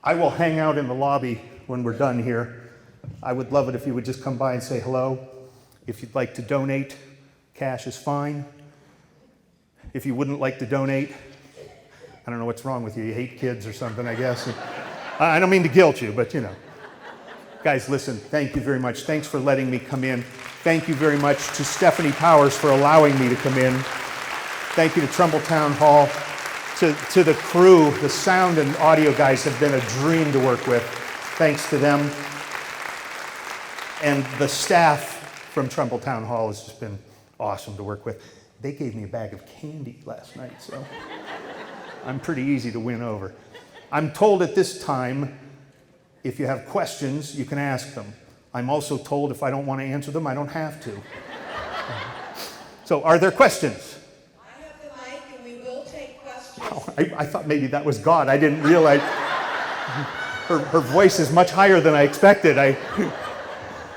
I will hang out in the lobby when we're done here. I would love it if you would just come by and say hello. If you'd like to donate, cash is fine. If you wouldn't like to donate, I don't know what's wrong with you. You hate kids or something, I guess. I don't mean to guilt you, but you know. Guys, listen, thank you very much. Thanks for letting me come in. Thank you very much to Stephanie Powers for allowing me to come in. Thank you to Trumbull Town Hall. To the crew, the sound and audio guys have been a dream to work with. Thanks to them. And the staff from Trumbull Town Hall has just been awesome to work with. They gave me a bag of candy last night, so I'm pretty easy to win over. I'm told at this time, if you have questions, you can ask them. I'm also told if I don't want to answer them, I don't have to. So are there questions? Oh, I thought maybe that was God. I didn't realize. Her voice is much higher than I expected. I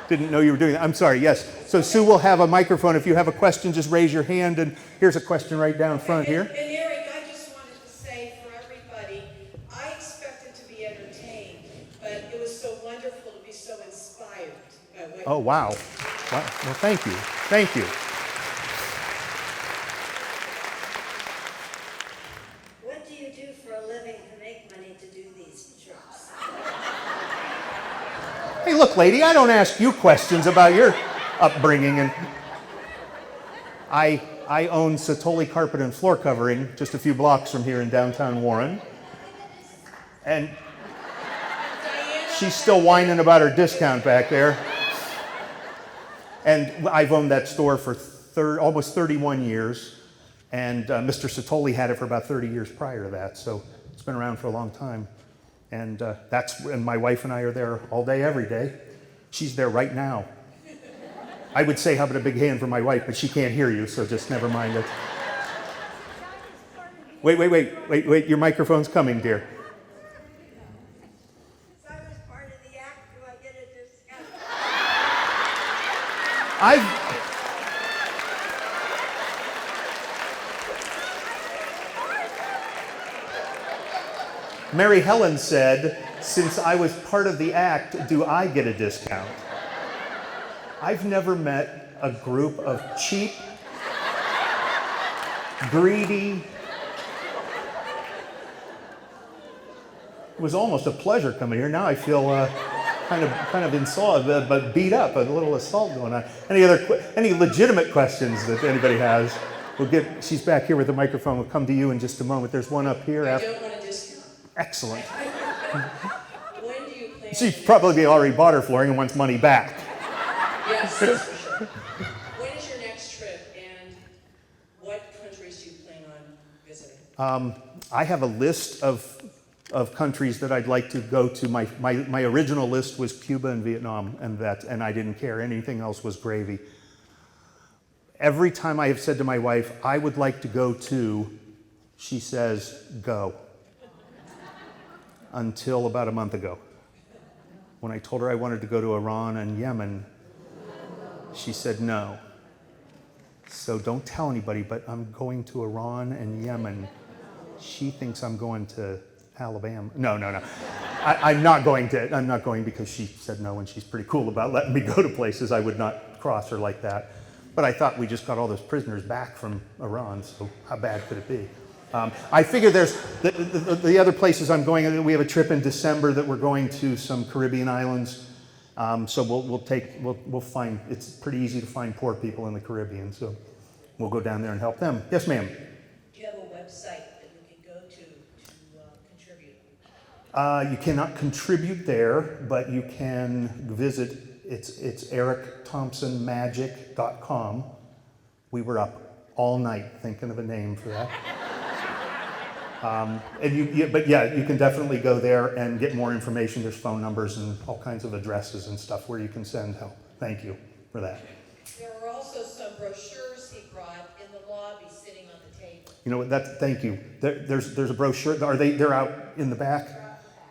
didn't know you were doing that. I'm sorry, yes. So Sue will have a microphone. If you have a question, just raise your hand. And here's a question right down front here. And Eric, I just wanted to say for everybody, I expected to be entertained, but it was so wonderful to be so inspired by what Oh, wow. Well, thank you. Thank you. What do you do for a living to make money to do these trips? Hey, look, lady, I don't ask you questions about your upbringing. And I own Satoli Carpet and Floor Covering just a few blocks from here in downtown Warren. And she's still whining about her discount back there. And I've owned that store for almost 31 years. And Mr. Satoli had it for about 30 years prior to that. So it's been around for a long time. And and my wife and I are there all day, every day. She's there right now. I would say, how about a big hand for my wife, but she can't hear you, so just never mind it. Wait, your microphone's coming, dear. Since I was part of the act, do I get a discount? Mary Helen said, since I was part of the act, do I get a discount? I've never met a group of cheap, greedy. It was almost a pleasure coming here. Now I feel kind of in awe, but beat up, a little assault going on. Any legitimate questions that anybody has? She's back here with the microphone. We'll come to you in just a moment. There's one up here. I don't want a discount. Excellent. When do you plan? She probably already bought her flooring and wants money back. Yes, that's for sure. When is your next trip, and what countries do you plan on visiting? I have a list of countries that I'd like to go to. My original list was Cuba and Vietnam, and I didn't care. Anything else was gravy. Every time I have said to my wife, I would like to go to, she says, go. Until about a month ago, when I told her I wanted to go to Iran and Yemen, she said no. So don't tell anybody, but I'm going to Iran and Yemen. She thinks I'm going to Alabama. No. I'm not going because she said no, and she's pretty cool about letting me go to places. I would not cross her like that. But I thought we just got all those prisoners back from Iran, so how bad could it be? I figure there's the other places I'm going. We have a trip in December that we're going to some Caribbean islands. So we'll find, it's pretty easy to find poor people in the Caribbean. So we'll go down there and help them. Yes, ma'am. Do you have a website that we can go to contribute? You cannot contribute there, but you can visit. It's ericthompsonmagic.com. We were up all night thinking of a name for that. But yeah, you can definitely go there and get more information. There's phone numbers and all kinds of addresses and stuff where you can send help. Thank you for that. There were also some brochures he brought in the lobby sitting on the table. You know what? Thank you. There's a brochure. They're out in the back.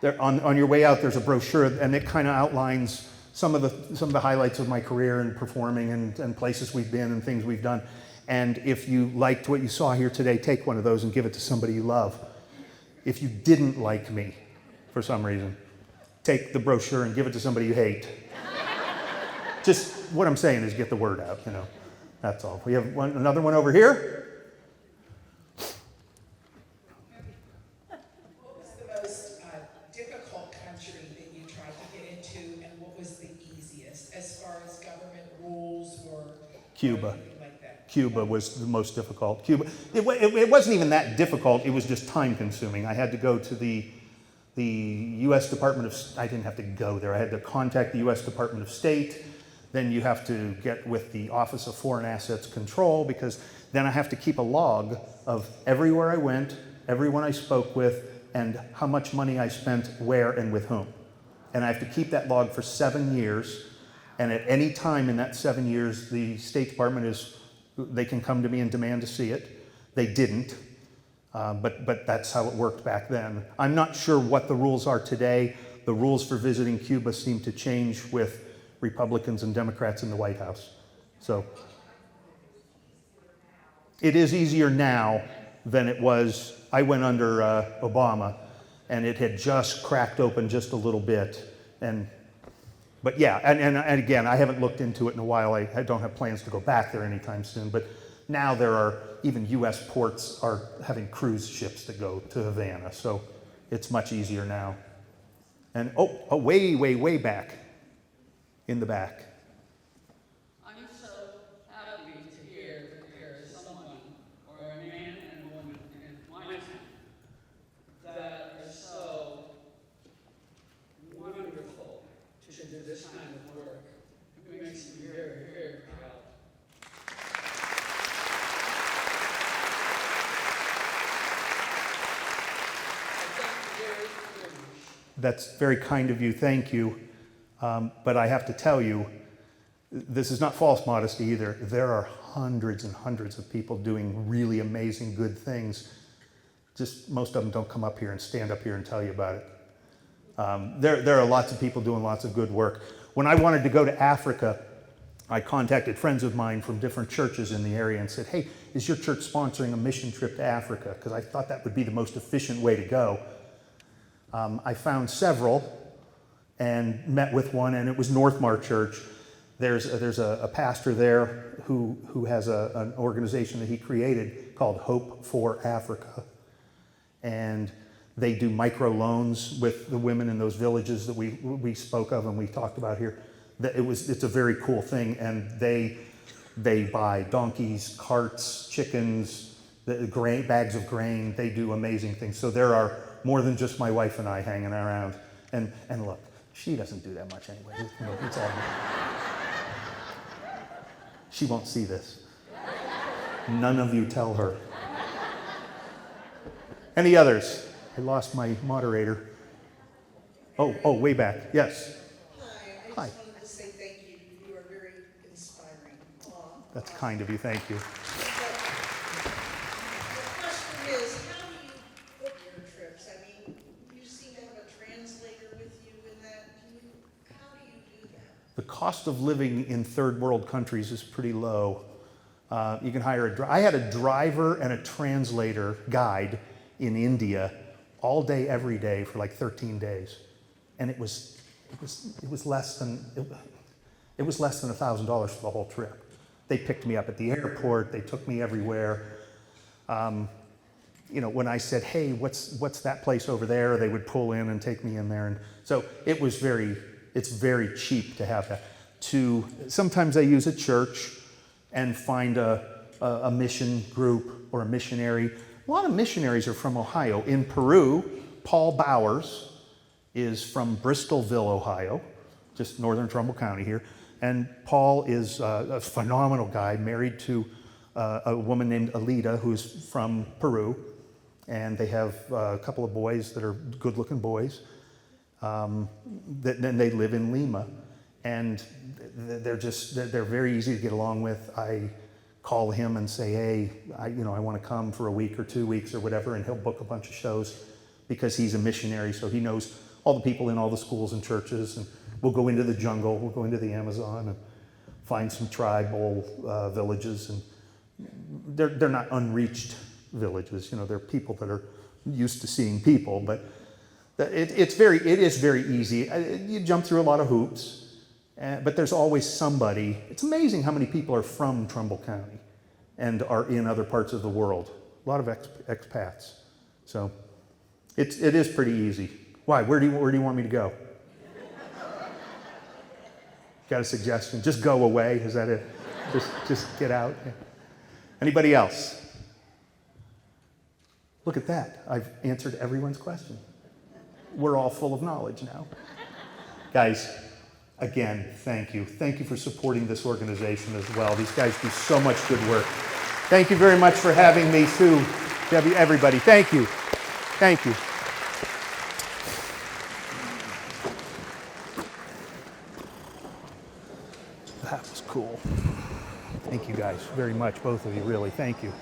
They're on your way out. There's a brochure, and it kind of outlines some of the highlights of my career and performing and places we've been and things we've done. And if you liked what you saw here today, take one of those and give it to somebody you love. If you didn't like me for some reason, take the brochure and give it to somebody you hate. Just what I'm saying is get the word out, you know. That's all. We have another one over here. What was the most difficult country that you tried to get into, and what was the easiest as far as government rules or Cuba. anything like that? Cuba was the most difficult. Cuba, it wasn't even that difficult. It was just time consuming. I had to go to the U.S. Department of, I didn't have to go there. I had to contact the U.S. Department of State. Then you have to get with the Office of Foreign Assets Control, because then I have to keep a log of everywhere I went, everyone I spoke with, and how much money I spent where and with whom. And I have to keep that log for 7 years. And at any time in that 7 years, the State Department they can come to me and demand to see it. They didn't, but that's how it worked back then. I'm not sure what the rules are today. The rules for visiting Cuba seem to change with Republicans and Democrats in the White House. So it is easier now than it was. I went under Obama, and it had just cracked open just a little bit. But yeah, and again, I haven't looked into it in a while. I don't have plans to go back there anytime soon. But now there are, even U.S. ports are having cruise ships that go to Havana. So it's much easier now. And way back, in the back. I'm so happy to hear that there is someone, or a man and a woman in my town, that are so wonderful to do this kind of work. It makes me very, very proud. So thank you very, very much. That's very kind of you. Thank you. But I have to tell you, this is not false modesty either. There are hundreds and hundreds of people doing really amazing, good things. Just most of them don't come up here and stand up here and tell you about it. There are lots of people doing lots of good work. When I wanted to go to Africa, I contacted friends of mine from different churches in the area and said, hey, is your church sponsoring a mission trip to Africa? Because I thought that would be the most efficient way to go. I found several and met with one, and it was Northmar Church. There's a pastor there who has an organization that he created called Hope for Africa. And they do micro loans with the women in those villages that we spoke of and we talked about here. It's a very cool thing, and they buy donkeys, carts, chickens, bags of grain. They do amazing things. So there are more than just my wife and I hanging around. And look, she doesn't do that much anyway. It's all good. She won't see this. None of you tell her. Any others? I lost my moderator. Oh, way back. Yes. Hi, I Hi. just wanted to say thank you. You are very inspiring. That's kind of you. Thank you. The question is, how do you book your trips? I mean, you seem to have a translator with you in that. How do you do that? The cost of living in third world countries is pretty low. You can hire I had a driver and a translator guide in India all day, every day for like 13 days. And it was less than $1,000 for the whole trip. They picked me up at the airport. They took me everywhere. when I said, hey, what's that place over there, they would pull in and take me in there. And so it's very cheap to have that. Sometimes I use a church and find a mission group or a missionary. A lot of missionaries are from Ohio. In Peru, Paul Bowers is from Bristolville, Ohio, just northern Trumbull County here. And Paul is a phenomenal guy, married to a woman named Alida, who's from Peru. And they have a couple of boys that are good-looking boys. Then they live in Lima. And they're very easy to get along with. I call him and say, hey, I want to come for a week or 2 weeks or whatever, and he'll book a bunch of shows because he's a missionary, so he knows all the people in all the schools and churches, and we'll go into the jungle, we'll go into the Amazon and find some tribal villages, and they're not unreached villages, they're people that are used to seeing people, but it is very easy. You jump through a lot of hoops. But there's always somebody. It's amazing how many people are from Trumbull County and are in other parts of the world. A lot of expats. So it is pretty easy. Why? Where do you want me to go? Got a suggestion? Just go away. Is that it? Just get out. Yeah. Anybody else? Look at that. I've answered everyone's question. We're all full of knowledge now. Guys, again, thank you. Thank you for supporting this organization as well. These guys do so much good work. Thank you very much for having me, Sue, Debbie, everybody. Thank you. Thank you. That was cool. Thank you guys very much, both of you, really. Thank you.